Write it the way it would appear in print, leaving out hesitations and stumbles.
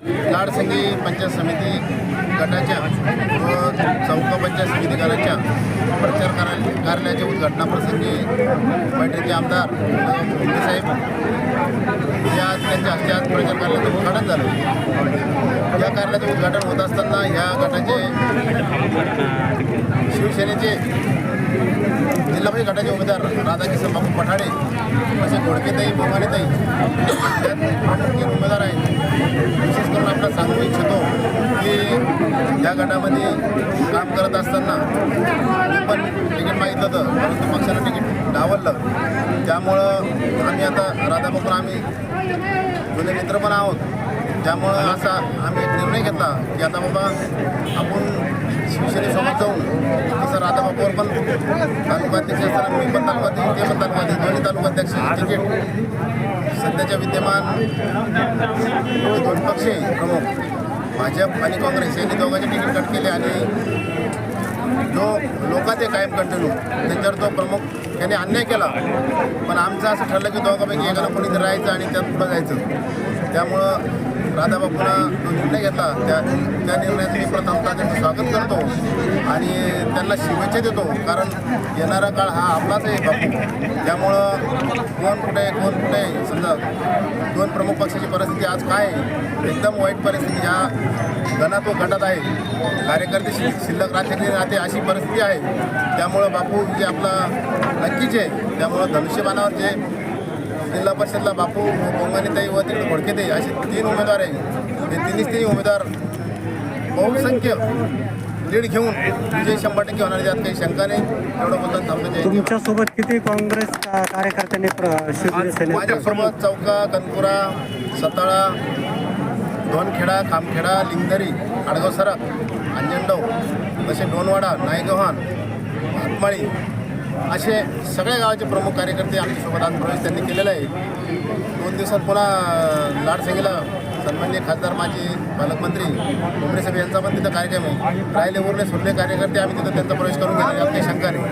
लाडसंगी पंचायत समिती गटाच्या व चौका पंचायत समिती गटाच्या प्रचार कार्यालयाच्या उद्घाटनाप्रसंगी बैठकीचे आमदार साहेब या त्यांच्या हस्ते आज प्रचार कार्यालयाचं उद्घाटन झालं. या कार्यालयाचं उद्घाटन होत असताना ह्या गटाचे शिवसेनेचे जिल्हा परिषद गटाचे उमेदवार राधाकिशन बापू पठाडे असे घोडकेताई बोमानेताई हे उमेदवार आहेत. विशेष करून आपल्याला सांगू इच्छितो की या गटामध्ये काम करत असताना मी पण तिकीट मागितलं होतं, परंतु पक्षाला तिकीट डावललं. त्यामुळं आम्ही आता राधाबापून आम्ही जुने मित्र पण आहोत. त्यामुळं असा आम्ही एक निर्णय घेतला की आता बाबा आपण शिवसेनेसोबत जाऊन तसं राधाबापूवर पण तालुकाध्यक्ष असताना मी पण तालुकाध्यक्ष ते पण तालुकाध्यक्ष दोन्ही तालुकाध्यक्ष तिकीट सध्याच्या विद्यमान दोन पक्ष प्रमुख भाजप आणि काँग्रेस यांनी दोघांचे तिकीट कट केले आणि जो लोकांचे कायम कंटिन्यू त्यांच्यावर तो प्रमुख यांनी अन्याय केला. पण आमचं असं ठरलं की दोघांपैकी एकाला कोणीतरी राहायचं आणि त्यात पुढं जायचं. त्यामुळं राधाबापूंना जो निर्णय घेतला त्या निर्णयाचं मी प्रथमतः त्यांचं स्वागत करतो आणि त्यांना शुभेच्छा देतो. कारण येणारा काळ हा आपलाच आहे बापू. त्यामुळं कोण कुठे समजा दोन प्रमुख पक्षाची परिस्थिती आज काय आहे, एकदम वाईट परिस्थिती ह्या गटात आहे. कार्यकर्ते शिल्लक राहते अशी परिस्थिती आहे. त्यामुळं बापू जे आपला नक्कीच आहे. त्यामुळं धनुष्यबाणावर जे जिल्हा परिषदला बापू बोंगानेताई व तिकडे घोडकेताई असे 3 उमेदवार आहे. ते तिन्ही उमेदवार बहुसंख्य लीड घेऊन विजय 100% होणार. यात काही शंका नाही. एवढं बोलताना थांबतो. तुमच्यासोबत किती काँग्रेस कार्यकर्त्यांनी माझ्यासोबत चौका, कनपुरा, सताळा, दोनखेडा, खामखेडा, लिंगदरी, आडगाव सरक, अंजनगाव तसे डोनवाडा, नायगव्हाण, हातमाळी असे सगळ्या गावाचे प्रमुख कार्यकर्ते आमच्यासोबत आज प्रवेश त्यांनी केलेला आहे. 2 दिवसात पुन्हा लाडसंगीला सन्माननीय खासदार माजी पालकमंत्री उमरे साहेब यांचा पण तिथं कार्यक्रम आहे. राहिले उरले सुरले कार्यकर्ते आम्ही तिथं त्यांचा प्रवेश करून घेणार यात काही शंका नाही.